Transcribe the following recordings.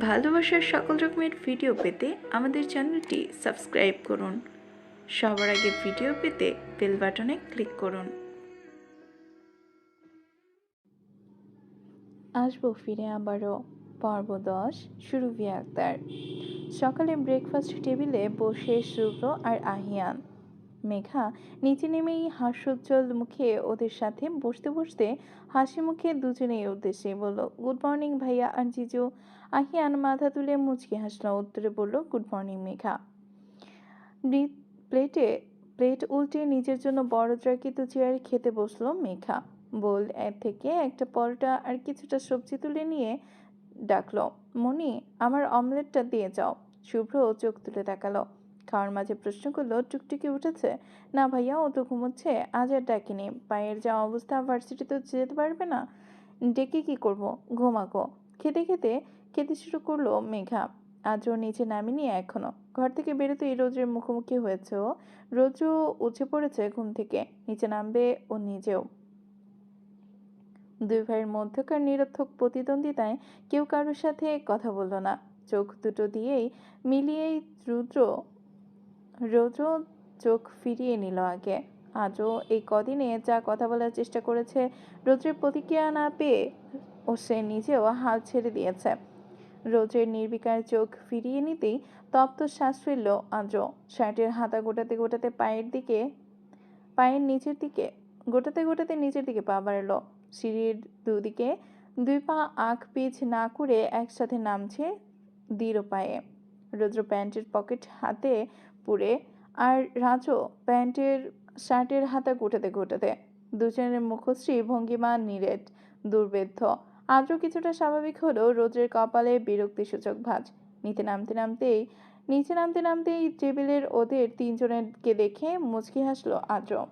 ভালোবাসার সকল রকমের ভিডিও পেতে আমাদের চ্যানেলটি সাবস্ক্রাইব করুন। সবার আগে ভিডিও পেতে বেল বাটনে ক্লিক করুন। আসবো ফিরে আবারও, পর্ব 10, সুরভি আক্তার। সকালে ব্রেকফাস্ট টেবিলে বসে শুভ্র আর আহিয়ান। মেঘা নিচে নেমেই হাস্যোজ্জ্বল মুখে ওদের সাথে বসতে বসতে হাসি মুখে দুজনেই উদ্দেশ্যে বলল, গুড মর্নিং ভাইয়া আর জিজু। আহিয়ান মাথা তুলে মুচকি হাসল, উত্তরে বলল, গুড মর্নিং মেঘা। প্লেটে প্লেট উল্টে নিজের জন্য বড় ট্রাকিত চেয়ারে খেতে বসলো মেঘা। বোল থেকে একটা পরোটা আর কিছুটা সবজি তুলে নিয়ে ডাকলো, মনি আমার অমলেটটা দিয়ে যাও। শুভ্র চোখ তুলে তাকালো, খাওয়ার মাঝে প্রশ্ন করলো, টুকটুকি উঠেছে? না ভাইয়া, ও তো ঘুমোচ্ছে, আজ আর ডাকিনি। পায়ের যা অবস্থা, ভার্সিটি তো যেতে পারবে না, ডেকে কি করব, ঘুমাকো। খেতে খেতে খেতে শুরু করলো মেঘা। আজও নিচে নামিনি এখনো। ঘর থেকে বেরোতেই রোজের মুখোমুখি হয়েছে ও। রোজও উঠে পড়েছে ঘুম থেকে, নিচে নামবে ও নিজেও। দুই ভাইয়ের মধ্যকার নিরর্থক প্রতিদ্বন্দ্বিতায় কেউ কারোর সাথে কথা বলল না। চোখ দুটো দিয়েই মিলিয়েই রোজও চোখ ফিরিয়ে নিল আগে। আজও এই কদিনে যা কথা বলার চেষ্টা করেছে, রোজের প্রতিক্রিয়া না পেয়ে ও সে নিজেও হাল ছেড়ে দিয়েছে। রোজের নির্বিকার চোখ ফিরিয়ে নিতেই তপ্ত শ্বাস ফেলল আজও। শার্টের হাতা গোটাতে গোটাতে নিচের দিকে পা বাড়ালো। সিঁড়ির দুদিকে দুই পা আঁক পিছ না করে একসাথে নামছে দৃঢ় পায়ে। রৌদ্র প্যান্টের পকেট হাতে পুরে আর রাজও শার্টের হাতা গোটাতে দুজনের মুখশ্রী ভঙ্গিমা নিরেট দুর্বেদ্য। আজও কিছুটা স্বাভাবিক হলেও রোজের কপালে বিরক্তিসূচক ভাঁজ। নিচে নামতে নামতেই টেবিলের ওদের তিনজনকে দেখে মুচকি হাসলো আজও।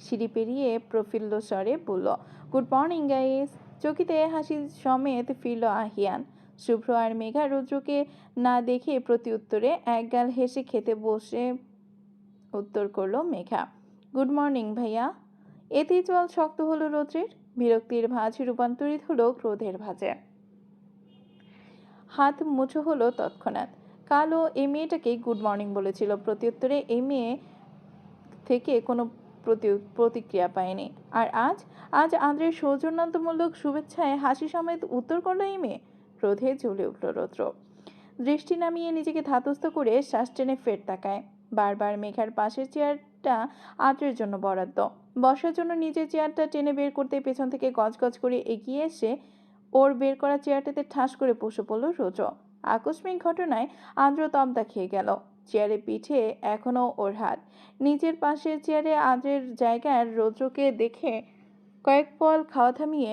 সিঁড়ি পেরিয়ে প্রফুল্ল স্বরে বলল, গুড মর্নিং গাইস। চকিতে হাসি সমেত ফিরল আহিয়ান। শুভ্র আর মেঘা রৌদ্রকে না দেখে প্রতি উত্তরে একগাল হেসে খেতে বসে উত্তর করলো মেঘা, গুড মর্নিং ভাইয়া। এতেই চল শক্ত হলো রৌদ্রের। বিরক্তির ভাঁজ রূপান্তরিত হলো ক্রোধের ভাঁজে। হাত মুঠো হলো তৎক্ষণাৎ। কালও এই মেয়েটাকে গুড মর্নিং বলেছিল, প্রতি উত্তরে এই মেয়ে থেকে কোনো প্রতিক্রিয়া পায়নি। আর আজ আন্দ্রের সৌজন্যতামূলক শুভেচ্ছায় হাসি সমেত উত্তর করলো এই মেয়ে। ক্রোধে জ্বলে উঠল রৌদ্র। দৃষ্টি নামিয়ে নিজেকে ধাতস্থ করে শ্বাস টেনে ফের তাকায়। বারবার মেঘার পাশের চেয়ারটা আদ্রের জন্য বরাদ্দ। বসার জন্য নিজের চেয়ারটা টেনে বের করতে পেছন থেকে গজগজ করে এগিয়ে এসে ওর বের করা চেয়ারটাতে ঠাস করে বসে পড়ল রোজ। আকস্মিক ঘটনায় আদ্র তবদা খেয়ে গেল। চেয়ারে পিঠে এখনো ওর হাত। নিজের পাশের চেয়ারে আদ্রের জায়গায় রৌদ্রকে দেখে কয়েক পল খাওয়া থামিয়ে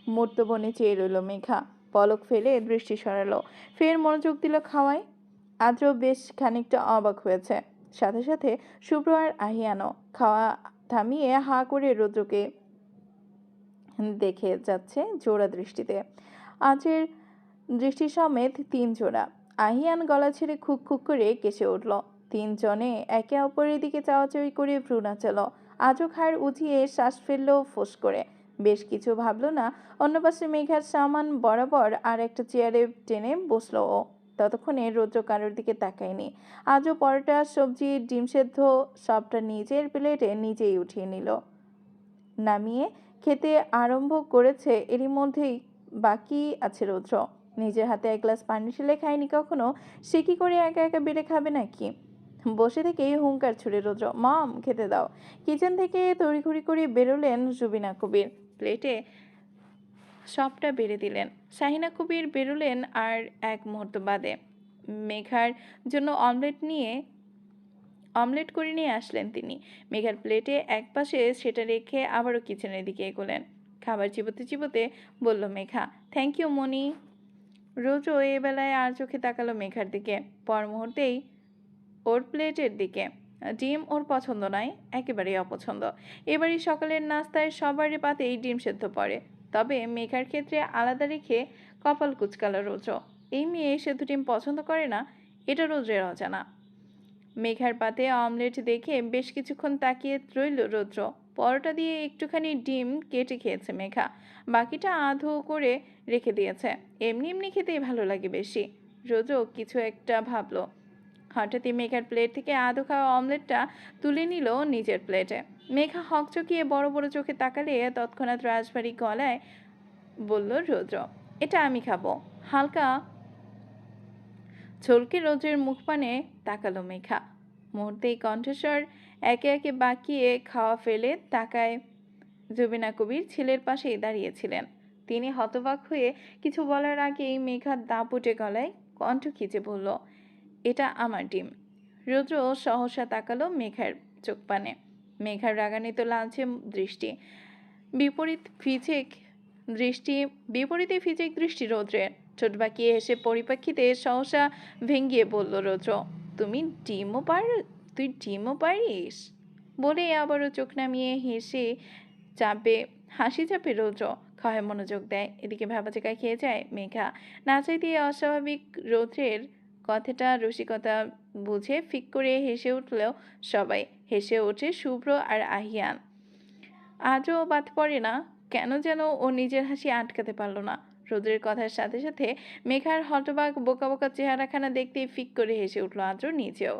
মূর্ত বনে চেয়ে রইল মেঘা। পলক ফেলে দৃষ্টি সরালো, ফের মনোযোগ দিল খাওয়ায়। আদ্র বেশ খানিকটা অবাক হয়েছে, সাথে সাথে শুভ্র আর আহিয়ানও। খাওয়া থামিয়ে হা করে রৌদ্রকে দেখে যাচ্ছে জোড়া দৃষ্টিতে। আজের দৃষ্টি সমেত তিন জোড়া। আহিয়ান গলা ছেড়ে খুক খুক করে কেসে উঠল। তিনজনে একে অপরের দিকে চাওয়াচাওয়ি করে ভ্রু নাচালো। আজও খায়ের উঠিয়ে শ্বাস ফেললো ফোঁস করে। বেশ কিছু ভাবলো না, অন্য পাশে মেঘার সামান বরাবর আর একটা চেয়ারে টেনে বসলো ও। ততক্ষণে রৌদ্র কারোর দিকে তাকায়নি। আজও পরোটা, সবজি, ডিম সেদ্ধ সবটা নিজের প্লেটে নিজেই উঠিয়ে নিল। নামিয়ে খেতে আরম্ভ করেছে, এরই মধ্যেই বাকি আছে রৌদ্র। নিজের হাতে এক গ্লাস পানি ঢেলে খায়নি কখনো, সে কি করে একা একা বেড়ে খাবে নাকি? বসে থেকেই হুঙ্কার ছুড়ে রৌদ্র, মম খেতে দাও। কিচেন থেকে তড়িঘড়ি করে বেরোলেন রুবিনা কবির, প্লেটে সবটা বেড়ে দিলেন। শাহিনা কবির বেরোলেন আর এক মুহূর্ত বাদে। মেঘার জন্য অমলেট করে নিয়ে আসলেন তিনি। মেঘার প্লেটে এক পাশে সেটা রেখে আবারও কিচেনের দিকে এগোলেন। খাবার চিবোতে চিবোতে বলল মেঘা, থ্যাংক ইউ মনি। রোজও এ বেলায় আর চোখে তাকালো মেঘার দিকে, পর মুহূর্তেই ওর প্লেটের দিকে। ডিম ওর পছন্দ নয়, একেবারেই অপছন্দ। এবারই সকালের নাস্তায় সবারই পাতেই ডিম সেদ্ধ পড়ে, তবে মেঘার ক্ষেত্রে আলাদা রেখে কপাল কুচকালো রোজ। এই মেয়ে সেদ্ধ ডিম পছন্দ করে না, এটা রোজের অজানা। মেঘার পাতে অমলেট দেখে বেশ কিছুক্ষণ তাকিয়ে রইল রৌদ্র। পরোটা দিয়ে একটুখানি ডিম কেটে খেয়েছে মেঘা, বাকিটা আধো করে রেখে দিয়েছে। এমনি এমনি খেতেই ভালো লাগে বেশি। রোজও কিছু একটা ভাবলো। হঠাৎই মেঘার প্লেট থেকে আধো খাওয়া অমলেটটা তুলে নিল নিজের প্লেটে। মেঘা হকচকিয়ে বড় বড় চোখে তাকালে তৎক্ষণাৎ রাজবাড়ি গলায় বলল রৌদ্র, এটা আমি খাবো। হালকা ছলকে রোজের মুখপানে তাকালো মেঘা। মুহূর্তেই কণ্ঠস্বর একে একে বাকিয়ে খাওয়া ফেলে তাকায় জুবিনা কবির ছেলের পাশেই দাঁড়িয়েছিলেন। তিনি হতবাক হয়ে কিছু বলার আগেই মেঘা দাপুটে গলায় কণ্ঠ খিচে বলল, এটা আমার ডিম। রুদ্র সহসা তাকালো মেঘার চোখ পানে। মেঘার রাগান্বিত লালচে দৃষ্টি, বিপরীতে ফিজিক দৃষ্টি রৌদ্রের। ঠোঁট বাঁকিয়ে হেসে পরিপ্রেক্ষিতে সহসা ভেঙ্গিয়ে বলল রৌদ্র, তুই ডিমও পারিস? বলে আবারও চোখ নামিয়ে হাসি চাপে রৌদ্র। খাওয়ায় মনোযোগ দেয়। এদিকে ভাবাচেকা খেয়ে যায় মেঘা। না চাইতে অস্বাভাবিক রৌদ্রের কথাটা রসিকতা বুঝে ফিক করে হেসে উঠলেও সবাই। হেসে ওঠে শুভ্র আর আহিয়ান। আজও বাদ পড়ে না, কেন যেন ও নিজের হাসি আটকাতে পারল না। রৌদ্রের কথার সাথে সাথে মেঘার হতবাক বোকা বোকা চেহারাখানা দেখতেই ফিক করে হেসে উঠল আদ্র নিজেও।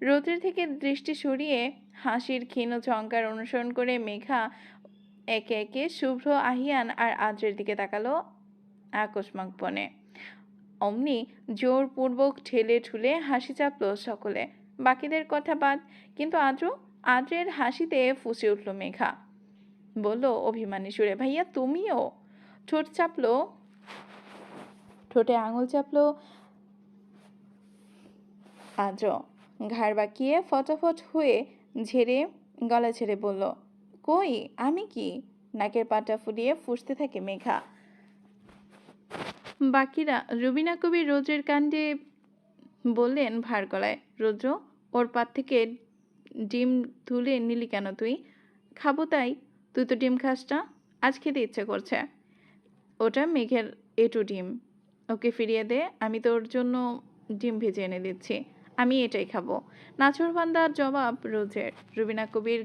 রৌদ্রের থেকে দৃষ্টি সরিয়ে হাসির ক্ষীণ ঝঙ্কার অনুসরণ করে মেঘা একে একে শুভ্র, আহিয়ান আর আদ্রের দিকে তাকালো আকস্মাকপণে। অমনি জোরপূর্বক ঠেলে ঠুলে হাসি চাপল সকলে। বাকিদের কথা বাদ, কিন্তু আদ্রের হাসিতে ফুঁসে উঠল মেঘা। বলল অভিমানী সুরে, ভাইয়া তুমিও? ঠোঁটে আঙুল চাপলো আদ্র। ঘাড় বাঁকিয়ে ফটাফট হয়ে গলা ছেড়ে বলল, কই আমি কি? নাকের পাটা ফুলিয়ে ফুঁসতে থাকে মেঘা। বাকিরা রুবিনা কবির রোজের কাণ্ডে বললেন ভার গলায়, রৌদ্র, ওর পাত থেকে ডিম তুলে নিলি কেন তুই? খাবো তাই। তুই তো ডিম খাস না, আজ খেতে ইচ্ছে করছে। ওটা মেঘের এটু ডিম, ওকে ফিরিয়ে দে, আমি তোর জন্য ডিম ভেজে এনে দিচ্ছি, আমি এটাই খাবো। নাছোড়বান্দার জবাব রোজের। রুবিনা কবির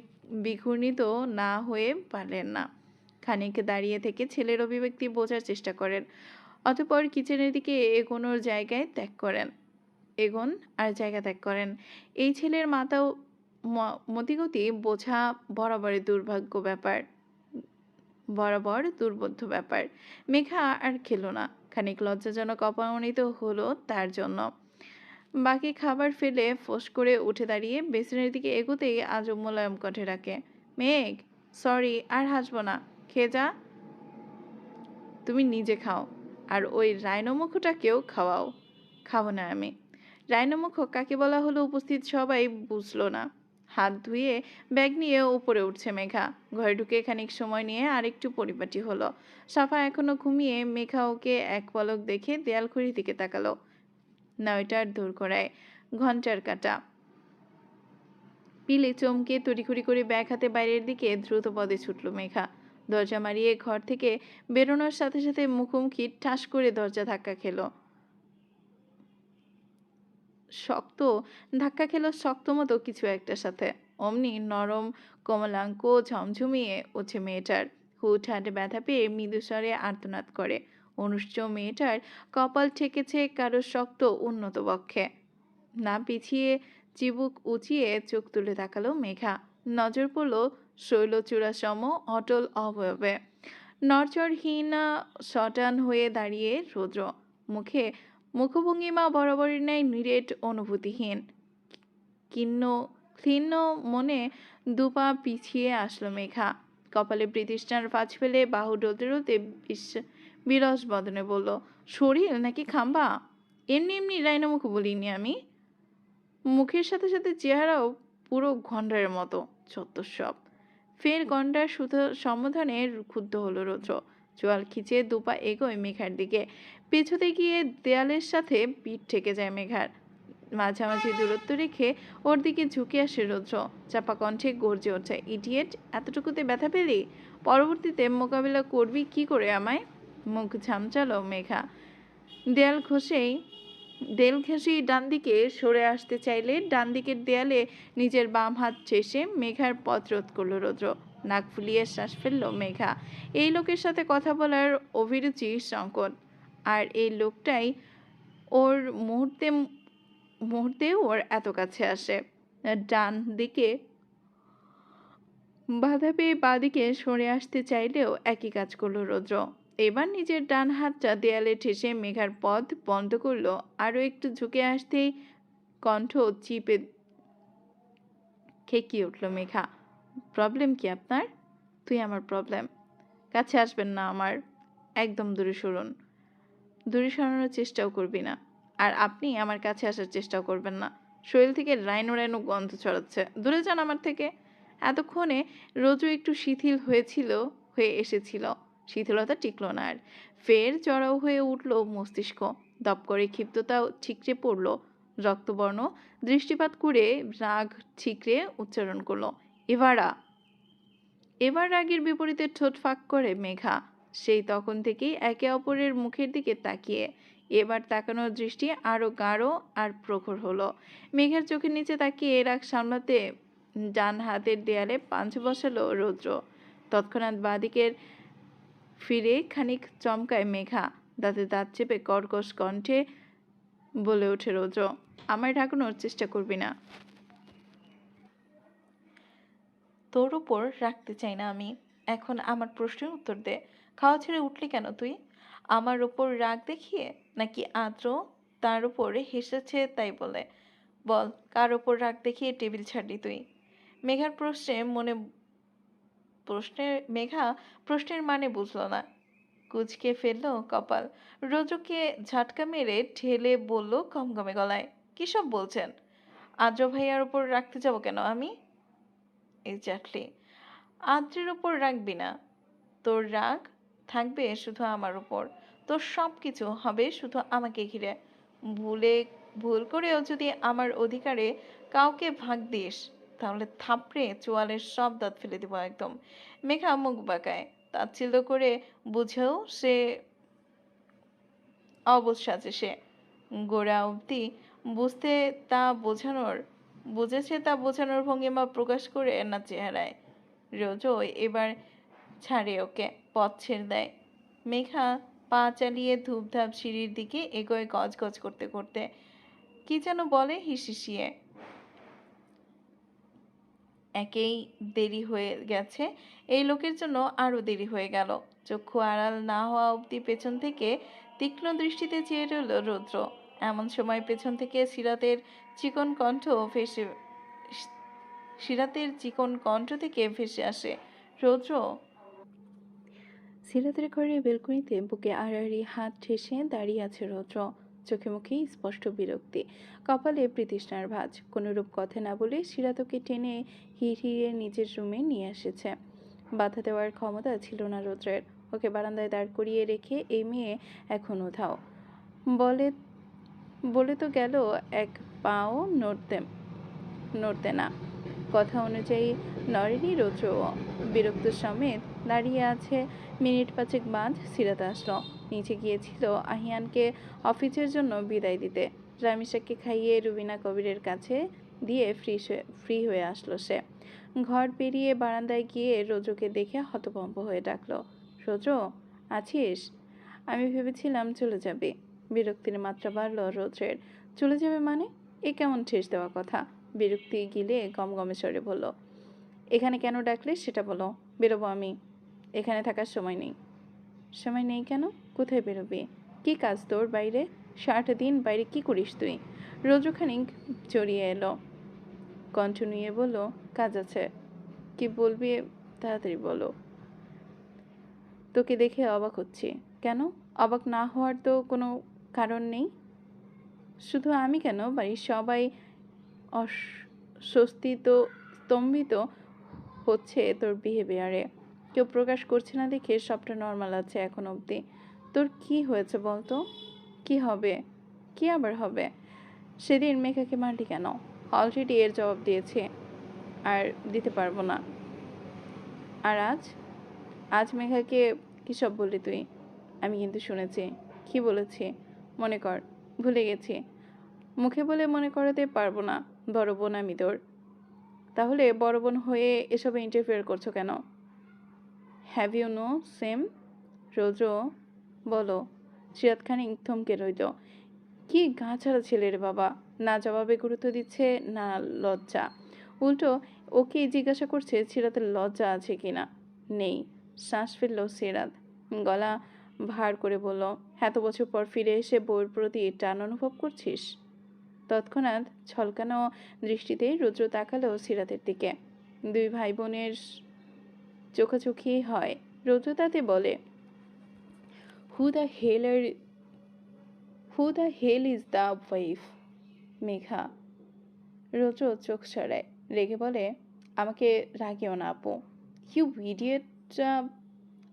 বিঘূর্ণিত না হয়ে পারলেন না। খানিক দাঁড়িয়ে থেকে ছেলের অভিব্যক্তি বোঝার চেষ্টা করেন। অতঃপর কিচেনের দিকে এগোনোর জায়গায় ত্যাগ করেন। এই ছেলের মাথাও মতিগতি বোঝা বরাবর দুর্বোধ্য ব্যাপার। মেঘা আর খেলো না। খানিক লজ্জাজনক অপমানিত হলো তার জন্য। বাকি খাবার ফেলে ফোঁস করে উঠে দাঁড়িয়ে বেসিনের দিকে এগোতেই আজব মোলায়েম কণ্ঠে ডাকে, মেঘ, সরি, আর হাসবো না, খেয়ে যা। তুমি নিজে খাও, আর ওই রাইনোমুখটাকেও খাওয়াও। খাবো না আমি। রাইনোমুখ কাকে বলা হলো উপস্থিত সবাই বুঝলো না। হাত ধুয়ে ব্যাগ নিয়ে উপরে উঠছে মেঘা। ঘরে ঢুকে খানিক সময় নিয়ে আরেকটু পরিপাটি হলো। সাফা এখনো ঘুমিয়ে। মেঘা ওকে এক পলক দেখে দেয়াল ঘড়ির দিকে তাকালো। 9টার দোরগোড়ায় ঘন্টার কাঁটা। পিলে চমকে তড়িঘড়ি করে ব্যাগ হাতে বাইরের দিকে দ্রুত পদে ছুটল মেঘা। দরজা মারিয়ে ঘর থেকে বেরোনোর সাথে সাথে মুখোমুখি ঠাস করে দরজা ধাক্কা খেলো শক্ত মতো কিছু একটার সাথে। অমনি নরম কমলাঙ্ক ঝমঝমিয়ে ওঠে মেয়েটার। হুটহাট ব্যথা পেয়ে মৃদুস্বরে আর্তনাদ করে। অনুষ্ঠ মেয়েটার কপাল ঠেকেছে কারো শক্ত উন্নত বক্ষে। না পিছিয়ে চিবুক উঁচিয়ে চোখ তুলে তাকালো মেঘা। নজর পড়ল শৈলচূড়া সম অটল অবয়বে। নড়চড়হীন সটান হয়ে দাঁড়িয়ে রৌদ্র। মুখভঙ্গিমা বরাবরের ন্যায় নিরেট, অনুভূতিহীন। ক্ষীণ মনে দুপা পিছিয়ে আসলো মেঘা। কপালে প্রতিষ্ঠার ফাঁচ ফেলে বাহু ডলতে ডলতে বিরস বদনে বলল, শরীর নাকি খাম্বা? এমনি রাইনোমুখ বলিনি আমি। মুখের সাথে সাথে চেহারাও পুরো গন্ডারের মতো। চত্বর। ফের গন্ডার সম্বোধনে ক্ষুব্ধ হলো রৌদ্র। চোয়াল খিচে দুপা এগোয় মেঘার দিকে। পেছোতে গিয়ে দেয়ালের সাথে পিঠ ঠেকে যায় মেঘার। মাঝামাঝি দূরত্ব রেখে ওর দিকে ঝুঁকে আসে রৌদ্র। চাপা কণ্ঠে গর্জে ওঠে, ইডিয়েট, এতটুকুতে ব্যথা পেলি? পরবর্তীতে মোকাবিলা করবি কি করে আমায়? মুখ ঝামচালো মেঘা। দেয়াল ঘেঁষেই ডান দিকে সরে আসতে চাইলে ডান দিকের দেয়ালে নিজের বাম হাত ঠেসে মেঘার পথ রোধ করল রৌদ্র। নাক ফুলিয়ে শ্বাস ফেলল মেঘা। এই লোকের সাথে কথা বলার অভিরুচি সংকট, আর এই লোকটাই ওর মুহূর্তে মুহূর্তে ওর এত কাছে আসে। ডান দিকে বাধা পেয়ে বাঁদিকে সরে আসতে চাইলেও একই কাজ করলো রৌদ্র। এবার নিজের ডান হাতটা দেয়ালে ঠেসে মেঘার পথ বন্ধ করলো। আরও একটু ঝুঁকে আসতেই কণ্ঠ চিপে খেকিয়ে উঠল মেঘা। প্রবলেম কি আপনার? তুই আমার প্রবলেম। কাছে আসবেন না আমার, একদম দূরে সরুন। দূরে সরানোর চেষ্টাও করবি না, আর আপনি আমার কাছে আসার চেষ্টাও করবেন না। শরীর থেকে রাইনো রাইনো গন্ধ ছড়াচ্ছে, দূরে যান আমার থেকে। এতক্ষণে রোজু একটু শিথিল হয়ে এসেছিল। শিথিলতা টিকল না আর, ফের চড়াও হয়ে উঠল মস্তিষ্ক। দপ করে ক্ষিপ্ততাও ঠিকরে পড়ল। রক্তবর্ণ দৃষ্টিপাত করে রাগ ঠিকরে উচ্চারণ করলো, এভারা। এবার রাগের বিপরীতে ঠোঁট ফাঁক করে মেঘা। সেই তখন থেকেই একে অপরের মুখের দিকে তাকিয়ে। এবার তাকানোর দৃষ্টি আরো গাঢ় আর প্রখর হলো। মেঘার চোখের নিচে তাকিয়ে রাগ সামলাতে ডান হাতের দেয়ালে পাঞ্চ বসালো রৌদ্র। তৎক্ষণাৎ বাঁদিকের ফিরে খানিক চমকায় মেঘা। দাঁতে দাঁত চেপে কর্কশ কণ্ঠে বলে ওঠে রৌদ্র, আমায় ঢাকানোর চেষ্টা করবি না। তোর উপর রাখতে চাই না আমি। এখন আমার প্রশ্নের উত্তর দে। খাওয়া ছেড়ে উঠলি কেন তুই? আমার ওপর রাগ দেখিয়ে, নাকি আদ্র তার উপরে হেসেছে তাই বলে? বল, কার ওপর রাগ দেখিয়ে টেবিল ছাড়লি তুই? মেঘার মেঘা প্রশ্নের মানে বুঝল না। কুঁচকে ফেলল কপাল। রোজুকে ঝাটকা মেরে ঠেলে বলল গমগমে গলায়, কী সব বলছেন? আদ্র ভাইয়ার ওপর রাখতে যাব কেন আমি? এক্স্যাক্টলি। আদ্রের ওপর রাখবি না। তোর রাগ থাকবে শুধু আমার উপর। তোর সব কিছু হবে শুধু আমাকে ঘিরে। ভুল করেও যদি আমার অধিকারে কাউকে ভাগ দিস, তাহলে থাপড়ে চোয়ালের সব দাঁত ফেলে দিব একদম। মেঘা মুখ বাঁকায়। তাচ্ছিল্য করে বুঝেও সে অবুঝ সাজে সে। গোড়া অবধি বুঝেছে তা বোঝানোর ভঙ্গিমা প্রকাশ করে না চেহারায়। রোজও এবার ছাড়ে ওকে, পথ ছেড়ে দেয়। মেঘা পা চালিয়ে ধূপধাপ সিঁড়ির দিকে এগোয় গজগজ করতে করতে। কি যেন বলে হিসিয়ে। একেই দেরি হয়ে গেছে, এই লোকের জন্য আরো দেরি হয়ে গেল। চক্ষু আড়াল না হওয়া অবধি পেছন থেকে তীক্ষ্ণ দৃষ্টিতে চেয়ে রইল রৌদ্র। এমন সময় পেছন থেকে সিরাতের চিকন কণ্ঠ থেকে ভেসে আসে, রৌদ্র। সিরাতের ঘরে বেলকনিতে বুকে আড়াআড়ি হাত ঠেসে দাঁড়িয়ে আছে রৌদ্র। চোখে মুখে স্পষ্ট বিরক্তি, কপালে প্রীতৃষ্ণার ভাঁজ। কোনোরূপ কথা না বলে সিরাতকে টেনে হিড়হিড়ে নিজের রুমে নিয়ে এসেছে। বাধা দেওয়ার ক্ষমতা ছিল না রৌদ্রের। ওকে বারান্দায় দাঁড় করিয়ে রেখে এই মেয়ে এখন উধাও। বলে বলে তো গেল এক পাও নড়তে না। কথা অনুযায়ী নরেনি। রৌদ্র বিরক্ত সমেত দাঁড়িয়ে আছে। মিনিট পাঁচেক বাদ সিরাত আসলো। নিচে গিয়েছিল আহিয়ানকে অফিসের জন্য বিদায় দিতে। রামিসাকে খাইয়ে রুবিনা কবিরের কাছে দিয়ে ফ্রি হয়ে আসলো সে। ঘর পেরিয়ে বারান্দায় গিয়ে রোজকে দেখে হতভম্ব হয়ে ডাকলো, রোজ, আছিস? আমি ভেবেছিলাম চলে যাবে। বিরক্তির মাত্রা বাড়ল রৌদ্রের। চলে যাবে মানে? এ কেমন ঠেস দেওয়া কথা? বিরক্তি গিলে গমগমে স্বরে বলল, এখানে কেন ডাকলে সেটা বলো। বেরোবো আমি, এখানে থাকার সময় নেই। সময় নেই কেন? কোথায় বেরোবি? কি কাজ তোর বাইরে? সারাটা দিন বাইরে কি করিস তুই? রোজু খানিক জড়িয়ে এলো, কণ্ঠ নিয়ে বলল, কাজ আছে। কি বলবি তাড়াতাড়ি বলো। তোকে দেখে অবাক হচ্ছি। কেন? অবাক না হওয়ার তো কোনো কারণ নেই। শুধু আমি কেন, বাড়ির সবাই স্তম্ভিত হচ্ছে তোর বিহেভিয়ারে। কেউ প্রকাশ করছে না দেখে সবটা নর্মাল আছে এখন অবধি। তোর কি হয়েছে বলতো? কি হবে? কি আবার হবে? সেদিন মেঘাকে মারলি কেন? অলরেডি এর জবাব দিয়েছে, আর দিতে পারবো না। আর আজ মেঘাকে কী সব বললি তুই? আমি কিন্তু শুনেছি। কি বলেছি? মনে কর। ভুলে গেছি। মুখে বলে মনে করাতে পারবো না। বড় বোন আমি তোর। তাহলে বড় বোন হয়ে এসবে ইন্টারফেয়ার করছো কেন? Have you no shame? রোজো বলো। সিরাত খানিক থমকে রইল। কি গা ছাড়া ছেলে রে বাবা, না জবাবে গুরুত্ব দিচ্ছে না লজ্জা, উল্টো ওকেই জিজ্ঞাসা করছে সিরাতের লজ্জা আছে কিনা। নেই। শ্বাস ফেলল সিরাত, গলা ভার করে বলল, এত বছর পর ফিরে এসে বউয়ের প্রতি টান অনুভব করছিস? তৎক্ষণাৎ ছলকানো দৃষ্টিতে রুদ্র তাকালো সিরাতের দিকে। দুই ভাই বোনের চোখাচোখি হয়। রুদ্র তাতে বলে, who the hell are who the hell is the wife? Megha. Roudra চোখ সরায়, রেগে বলে, আমাকে রাগিও না আপু। ইউ ইডিয়েটটা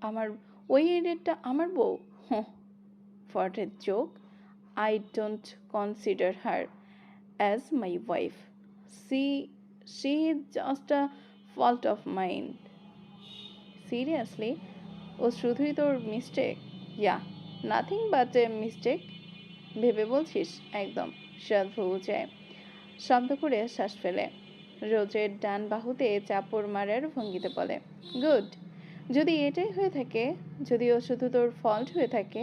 আমার, ওই ইডিয়েটটা আমার বউ? হুঁ, what a joke. I don't consider her as my wife. See she is just a fault of mind. Seriously? ও শুধুই তোর mistake? Yeah, nothing but a mistake. ভেবে বলছিস? একদম। সিরাত ভুল যায়, শব্দ করে শ্বাস ফেলে। রোজের ডান বাহুতে চাপড় মারার ভঙ্গিতে বলে, গুড। যদি এটাই হয়ে থাকে, যদি ও শুধু তোর ফল্ট হয়ে থাকে,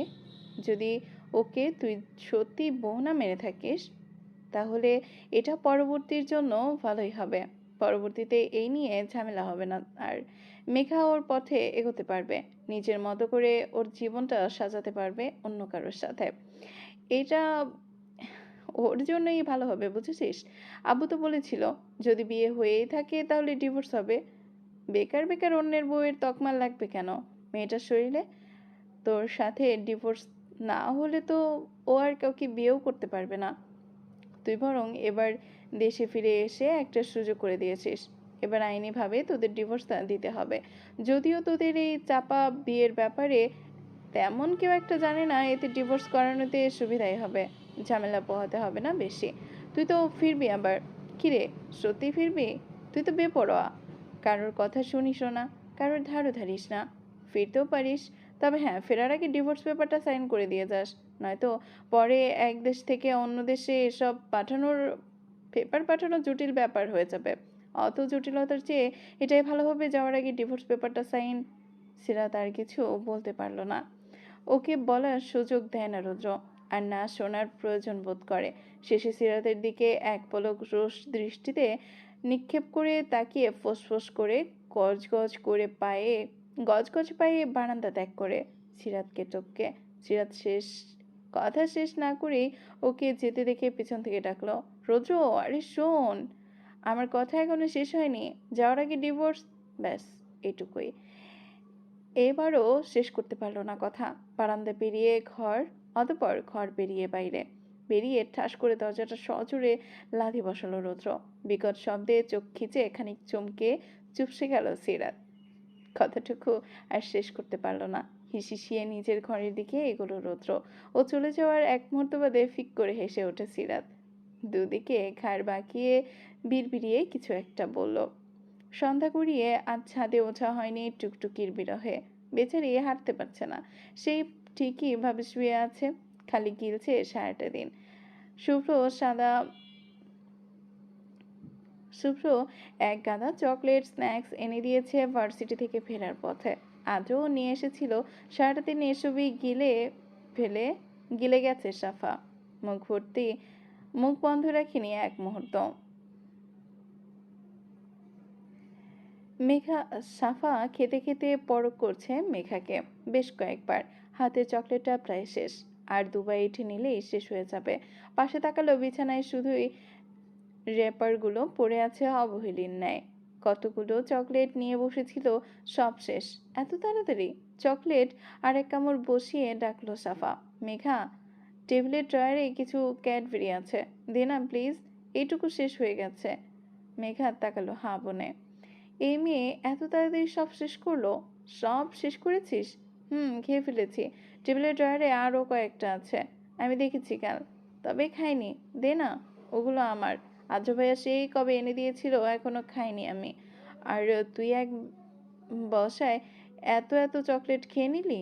যদি ওকে তুই সত্যি বউ না মেরে থাকিস, তাহলে এটা পরবর্তীর জন্য ভালোই হবে। পরবর্তীতে এই নিয়ে ঝামেলা হবে না আর। মেঘা ওর পথে এগোতে পারবে, নিজের মতো করে ওর জীবনটা সাজাতে পারবে অন্য কারোর সাথে। এটা ওর জন্যই ভালো হবে, বুঝেছিস? আব্বু তো বলেছিল, যদি বিয়ে হয়েই থাকে তাহলে ডিভোর্স হবে। বেকার বেকার অন্যের বউয়ের তকমা লাগবে কেন মেয়েটার শরীরে? তোর সাথে ডিভোর্স না হলে তো ও আর কাউকে বিয়েও করতে পারবে না। তুই বরং এবার দেশে ফিরে এসে একটা সুযোগ করে দিয়েছিস। এবার আইনিভাবে তোদের ডিভোর্স দিতে হবে। যদিও তোদের এই চাপা বিয়ের ব্যাপারে তেমন কেউ একটা জানে না, এতে ডিভোর্স করানোতে সুবিধাই হবে, ঝামেলা পোহাতে হবে না বেশি। তুই তো ফিরবি আবার। কিরে, সত্যি ফিরবি? তুই তো বেপরোয়া, কারোর কথা শুনিসও না, কারোর ধারও ধারিস না। ফিরতেও পারিস, তবে হ্যাঁ, ফেরার আগে ডিভোর্স পেপারটা সাইন করে দিয়ে যাস। নয়তো পরে এক দেশ থেকে অন্য দেশে এসব পেপার পাঠানো জটিল ব্যাপার হয়ে যাবে। অত জটিলতার চেয়ে এটাই ভালো হবে যাওয়ার আগে ডিভোর্স পেপারটা সাইন। সিরাত আর কিছু বলতে পারল না। ওকে বলার সুযোগ দেয় না রুদ্র, আর না শোনার প্রয়োজন বোধ করে। শেষে সিরাতের দিকে এক পলক রোষ দৃষ্টিতে নিক্ষেপ করে তাকিয়ে ফোঁস করে গজগজ পায়ে বারান্দা ত্যাগ করে সিরাতকে টপকে। সিরাত কথা শেষ না করেই ওকে যেতে দেখে পেছন থেকে ডাকলো, রুদ্র, আরে শোন, আমার কথা এখনো শেষ হয়নি। যাওয়ার আগে ডিভোর্স, ব্যাস এটুকুই। এবারও শেষ করতে পারল না কথা। বারান্দা পেরিয়ে ঘর, অতঃপর ঘর পেরিয়ে বাইরে বেরিয়ে ঠাস করে দরজাটা সজোরে লাথি বসালো রুদ্র। বিকট শব্দে চোখ খিচে খানিক চমকে চুপসে গেল সিরাত। কথাটুকু আর শেষ করতে পারল না। হিসিয়ে নিজের ঘরের দিকে এগোলো রুদ্র। ও চলে যাওয়ার এক মুহূর্ত বাদে ফিক করে হেসে ওঠে সিরাত। দুদিকে ঘাড় বাঁকিয়ে বিড়বিড়িয়ে কিছু একটা বলল। সন্ধ্যা গড়িয়ে আজ ছাদে ওঠা হয়নি টুকটুকির বিরহে। বেচারি হাঁটতে পারছে না, সেই ঠিকই ভাবে শুয়ে আছে, খালি গিলছে সারাটা দিন। শুভ্র সাদা শুভ্র এক গাদা চকলেট স্ন্যাক্স এনে দিয়েছে ভার্সিটি থেকে ফেরার পথে। আজও নিয়ে এসেছিল। সারাটা দিন এসবই গিলে গেছে সাফা। মুখ বন্ধ রাখিনি এক মুহূর্ত। সাফা খেতে খেতে পরখ করছে মেঘাকে বেশ কয়েকবার। হাতের চকলেটটা প্রায় শেষ, আর 2 বাইট নিলেই শেষ হয়ে যাবে। পাশে তাকালো, বিছানায় শুধুই র্যাপারগুলো পড়ে আছে অবহেলির ন্যায়। কতগুলো চকলেট নিয়ে বসেছিল, সব শেষ। এত তাড়াতাড়ি চকলেট আর এক কামড় বসিয়ে ডাকলো সাফা, মেঘা, টেবিলের ড্রয়ারে কিছু ক্যাডবেরি আছে, দে না প্লিজ, এইটুকু শেষ হয়ে গেছে। মেঘা তাকালো হাঁ বনে। এই মেয়ে এত তাড়াতাড়ি সব শেষ করলো? সব শেষ করেছিস? খেয়ে ফেলেছি। টেবিলের ড্রয়ারে আরও কয়েকটা আছে, আমি দেখেছি কাল, তবে খাইনি। দে না, ওগুলো আমার। আদ্র ভাইয়া সেই কবে এনে দিয়েছিল, এখনো খাইনি আমি। আর তুই এক বসায় এত চকলেট খেয়ে নিলি?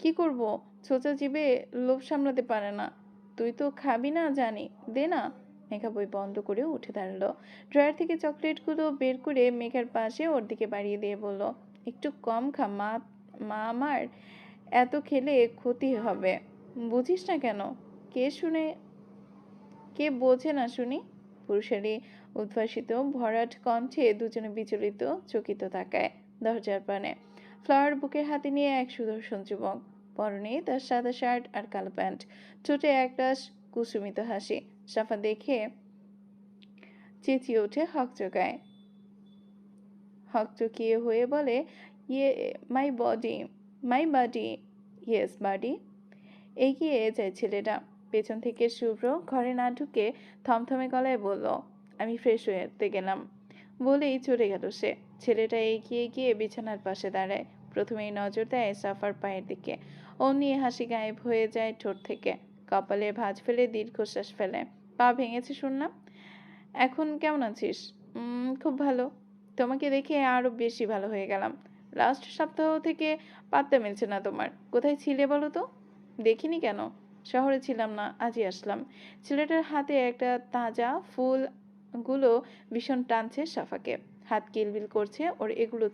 কি করব, ছোচা জিভে লোভ সামলাতে পারে না। তুই তো খাবি না জানি, দে না। মেঘা বই বন্ধ করে উঠে দাঁড়ালো। ড্রয়ার থেকে চকলেটগুলো বের করে মেঘার পাশে ওর দিকে বাড়িয়ে দিয়ে বলল, একটু কম খা মা, মা আমার, এত খেলে ক্ষতি হবে। বুঝিস না কেন? কে শুনে, কে বোঝে না শুনি? পুরুষালী উদ্ভাসিত ভরাট কণ্ঠে দুজনে বিচলিত চকিত তাকায় দরজার পানে। ফ্লাওয়ার বুকের হাতে নিয়ে এক সুদর্শন যুবক, পরনে তার সাদা শার্ট আর কালো প্যান্ট, ঠোঁটে একরাশ কুসুমিত হাসি। সাফা দেখে চেঁচিয়ে ওঠে হকচকায়, হকচকিয়ে হয়ে বলে, ইয়ে, মাই বডি, মাই বাডি, ইয়েস বাডি। এগিয়ে যায় ছেলেটা। পেছন থেকে শুভ্র ঘরে না ঢুকে থমথমে গলায় বলল, আমি ফ্রেশ হতে গেলাম, বলেই চলে গেল সে। ছেলেটা এগিয়ে গিয়ে বিছানার পাশে দাঁড়ায়। প্রথমেই নজর দেয় সাফার পায়ের দিকে। অমনি হাসি গায়েব হয়ে যায় ঠোঁট থেকে। কপালে ভাঁজ ফেলে দীর্ঘশ্বাস ফেলে। পা ভেঙেছে শুনলাম, এখন কেমন আছিস? খুব ভালো। তোমাকে দেখে আরো বেশি ভালো হয়ে গেলাম। লাস্ট সপ্তাহ থেকে পাত্তা মিলছে না তোমার। কোথায় ছিলে বলো তো? দেখিনি কেন? শহরে ছিলাম না, আজই আসলাম। ছেলেটার হাতে একটা তাজা ফুলগুলো ভীষণ টানছে সাফাকে। হাত কিলবিল করছে ওর এগুলো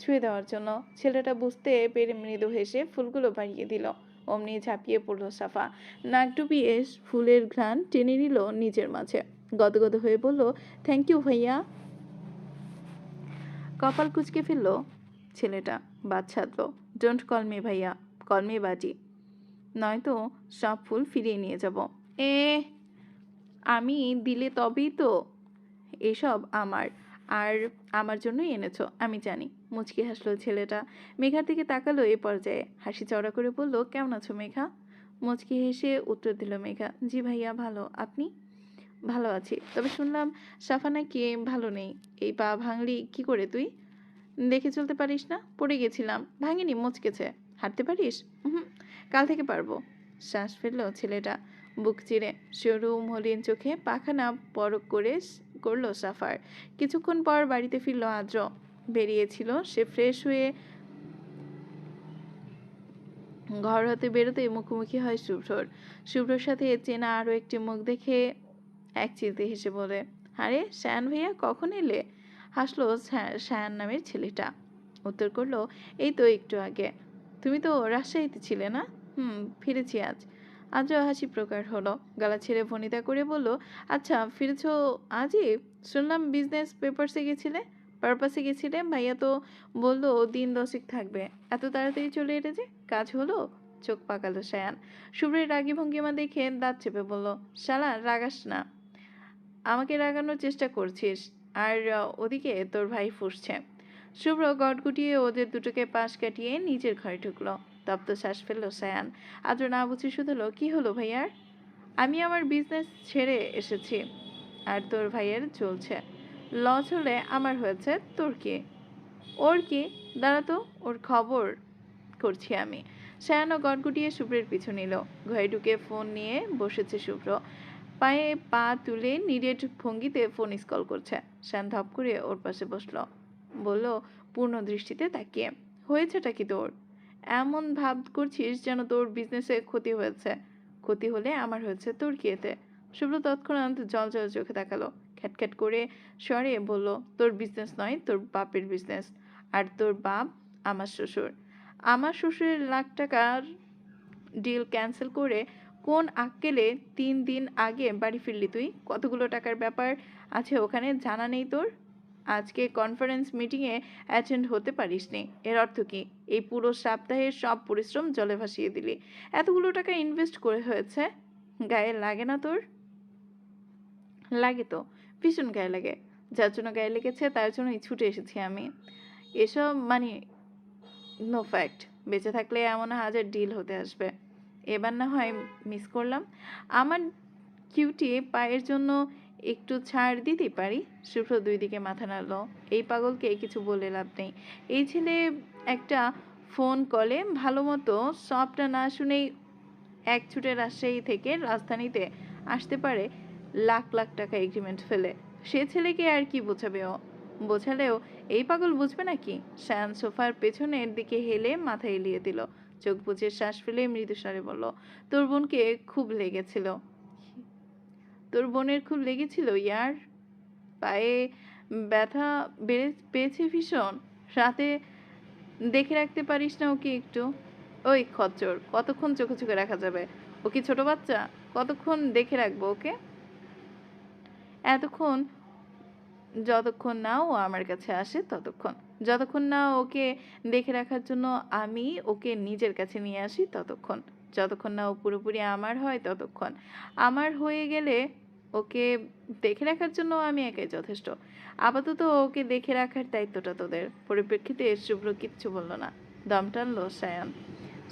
ছুঁয়ে দেওয়ার জন্য। ছেলেটা বুঝতে পেরে মৃদু হেসে ফুলগুলো বাড়িয়ে দিল। অমনি ঝাঁপিয়ে পড়ল সাফা। নাক ডুবিয়ে ফুলের ঘ্রাণ টেনে নিল নিজের মাঝে। গদগদ হয়ে বলল, থ্যাংক ইউ ভাইয়া। কপাল কুঁচকে ফেলল ছেলেটা, বাদ ছাড়ল। ডোন্ট কল মি ভাইয়া, কল মি বাজি, নয়তো সব ফুল ফিরিয়ে নিয়ে যাব। এ, আমি দিলে তবেই তো। এসব আমার, আর আমার জন্যই এনেছো আমি জানি। মুচকি হাসলো ছেলেটা। মেঘার দিকে তাকালো এ পর্যায়ে। হাসি চড়া করে বলল, কেমন আছো মেঘা? মুচকি হেসে উত্তর দিল মেঘা, জি ভাইয়া ভালো, আপনি? ভালো আছি, তবে শুনলাম সাফা নাকি ভালো নেই। এই পা ভাঙলি কি করে তুই? দেখে চলতে পারিস না? পড়ে গেছিলাম। ভাঙিনি, মুচকেছে। হাঁটতে পারিস? কাল থেকে পারবো। শ্বাস ফেললো ছেলেটা বুক চিরে। সরু মলিন চোখে পাখানা পরক করে করলো সাফার। কিছুক্ষণ পর বাড়িতে ফিরল আদ্র। বেরিয়েছিল সে ফ্রেশ হয়ে। ঘর হতে বেরোতে মুখোমুখি হয় শুভ্রর। শুভ্রর সাথে চেনা আরও একটি মুখ দেখে এক চিলতে হেসে বলে, আরে শায়ান ভাইয়া কখন এলে? হাসলো শায়ান নামের ছেলেটা। উত্তর করলো, এই তো একটু আগে। তুমি তো রাজশাহীতে ছিলে না? ফিরেছি আজ। আজও হাসি প্রকার হলো। গলা ছেড়ে ভনিতা করে বলল, আচ্ছা ফিরেছো আজই? শুনলাম বিজনেস পারপাসে গেছিলে। ভাইয়া তো বললো দিন 10 থাকবে। এত তাড়াতাড়ি চলে এলে যে, কাজ হলো? চোখ পাকালো শায়ান। শুভ্রের রাগী ভঙ্গিমা দেখে দাঁত চেপে বলল, শালা রাগাস না, আমাকে রাগানোর চেষ্টা করছিস। আর ওদিকে তোর ভাই ফুঁসছে। শুভ্র গটগুটিয়ে ওদের দুটোকে পাশ কাটিয়ে নিজের ঘরে ঢুকলো। তপ্ত শ্বাস ফেললো শায়ান। আদ্র না বুঝে শুধলো, কি হলো ভাইয়ার? আমি আমার বিজনেস ছেড়ে এসেছি, আর তোর ভাইয়ের চলছে। লস হলে আমার হয়েছে, তোর কি? ওর কি? দাঁড়া তো, ওর খবর করছি আমি। শায়ানও গটগুটিয়ে শুভ্রের পিছু নিল। ঘরে ঢুকে ফোন নিয়ে বসেছে শুভ্র। পায়ে পা তুলে নিরেট ভঙ্গিতে ফোন স্কল করছে। শান ধপ করে ওর পাশে বসলো। বলল পূর্ণ দৃষ্টিতে তাকিয়ে, হয়েছেটা কি তোর? এমন ভাব করছিস যেন তোর বিজনেসে ক্ষতি হয়েছে। ক্ষতি হলে আমার হয়েছে, তোর কি এতে? শুভ্র তৎক্ষণাৎ জল জল চোখে তাকালো। খ্যাটখ্যাট করে স্বরে বলল, তোর বিজনেস নয়, তোর বাপের বিজনেস। আর তোর বাপ আমার শ্বশুর। আমার শ্বশুরের লাখ টাকার ডিল ক্যান্সেল করে কোন আক্কেলে 3 দিন আগে বাড়ি ফিরলি তুই? কতগুলো টাকার ব্যাপার আছে ওখানে জানা নেই তোর? আজকে কনফারেন্স মিটিংয়ে অ্যাটেন্ড হতে পারিসনি। এর অর্থ কি? এই পুরো সপ্তাহের সব পরিশ্রম জলে ভাসিয়ে দিলি। এতগুলো টাকা ইনভেস্ট করে হয়েছে, গায়ে লাগে না তোর? লাগে তো, ভীষণ গায়ে লাগে। যার জন্য গায়ে লেগেছে তার জন্যই ছুটে এসেছি আমি। এসব মানে নো ফ্যাক্ট। বেঁচে থাকলে এমন হাজার ডিল হতে আসবে। এবার না হয় মিস করলাম। আমার কিউটি পায়ের জন্য একটু ছাড় দিতে পারি। শুভ্র দুই দিকে মাথা নাড়ল। এই পাগলকে কিছু বলে লাভ নেই। এই ছেলে একটা ফোন কলে ভালো মতো সবটা না শুনেই এক ছুটে রাজশাহী থেকে রাজধানীতে আসতে পারে লাখ লাখ টাকা এগ্রিমেন্ট ফেলে। সে ছেলেকে আর কি বোঝাবে ও? বোঝালেও এই পাগল বুঝবে নাকি? শায়ান সোফার পেছনের দিকে হেলে মাথা এলিয়ে দিল। চোখ বুজে শ্বাস ফেলে মৃদু স্বরে বলল, তোর বোনকে খুব লেগেছিল। তোর বোনের খুব লেগেছিল ইয়ার? পায়ে ব্যথা পেয়েছে ভীষণ? রাতে দেখে রাখতে পারিস না ওকে একটু? ওই খচ্চর, কতক্ষণ চোখে চোখে রাখা যাবে? ও কি ছোট বাচ্চা? কতক্ষণ দেখে রাখবো ওকে? এতক্ষণ, যতক্ষণ না ও আমার কাছে আসে ততক্ষণ। যতক্ষণ না ওকে দেখে রাখার জন্য আমি ওকে নিজের কাছে নিয়ে আসি ততক্ষণ। যতক্ষণ না ও পুরোপুরি আমার হয় ততক্ষণ। আমার হয়ে গেলে ওকে দেখে রাখার জন্য আমি একাই যথেষ্ট। আপাতত ওকে দেখে রাখার দায়িত্বটা তোদের। পরিপ্রেক্ষিতে শুভ্র কিচ্ছু বলল না। দম টানল সায়ান।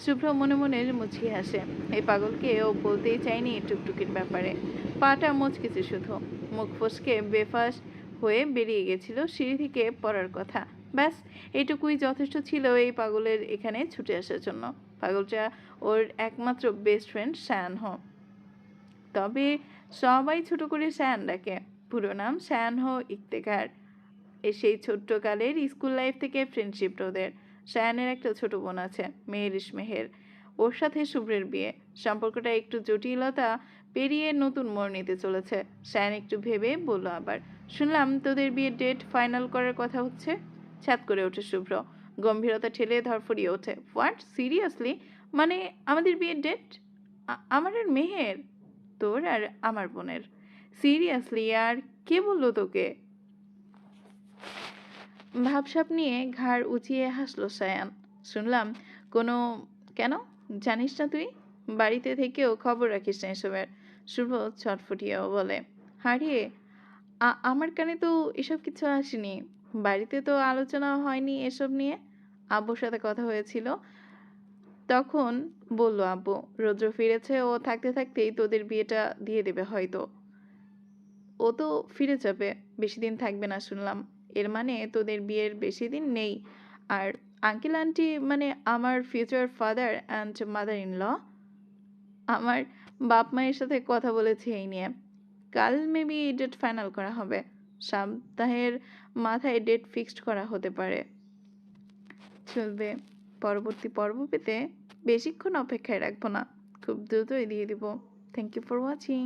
শুভ্র মনে মনে মুচকি হাসে। এই পাগলকে ও বলতেই চায়নি টুকটুকির ব্যাপারে। পাটা মচকেছে শুধু। মুখ ফসকে বেফাঁস হয়ে বেরিয়ে গেছিল সিঁড়ি থেকে পড়ার কথা। ব্যাস, এটুকুই যথেষ্ট ছিল এই পাগলের এখানে ছুটে আসার জন্য। পাগলটা ওর একমাত্র বেস্ট ফ্রেন্ড সায়ানহ। তবে সবাই ছোট করে সায়ান ডাকে। পুরো নাম সায়ানহ ইফতেখার। সেই ছোট্টকালের স্কুল লাইফ থেকে ফ্রেন্ডশিপ ওদের। সায়ানের একটা ছোট বোন আছে, মেহেরিশ মেহের। ওর সাথে শুভ্রের বিয়ে। সম্পর্কটা একটু জটিলতা পেরিয়ে নতুন মোড় নিতে চলেছে। সায়ান একটু ভেবে বলল আবার, শুনলাম তোদের বিয়ের ডেট ফাইনাল করার কথা হচ্ছে। ছাদ করে ওঠে শুভ্র। গম্ভীরতা ঠেলে ধরফড়িয়ে ওঠে, হোয়াট, সিরিয়াসলি? মানে আমাদের বিয়ের ডেট? আমার আর মেহের? তোর আর আমার বোনের? সিরিয়াসলি? আর কে বললো তোকে? ভাবসাব নিয়ে ঘাড় উঁচিয়ে হাসলো সায়ান। শুনলাম কোনো, কেন জানিস না তুই? বাড়িতে থেকেও খবর রাখিস না এসবের। শুভ ছটফটিয়েও বলে, হারিয়ে আমার কানে তো এসব কিছু আসেনি। বাড়িতে তো আলোচনা হয়নি এসব নিয়ে। আব্বুর সাথে কথা হয়েছিল, তখন বলল আব্বু রৌদ্র ফিরেছে, ও থাকতে থাকতেই তোদের বিয়েটা দিয়ে দেবে হয়তো। ও তো ফিরে যাবে, বেশি দিন থাকবে না শুনলাম। এর মানে তোদের বিয়ের বেশি দিন নেই। আর আঙ্কেল আন্টি মানে আমার future father and mother in law, আমার বাপ মায়ের সাথে কথা বলেছে এই নিয়ে। কাল মেবি ডেট ফাইনাল করা হবে। সপ্তাহের মাথায় ডেট ফিক্সড করা হতে পারে। চলবে। পরবর্তী পর্ব পেতে বেশিক্ষণ অপেক্ষায় রাখবো না, খুব দ্রুতই দিয়ে দিব। Thank you for watching.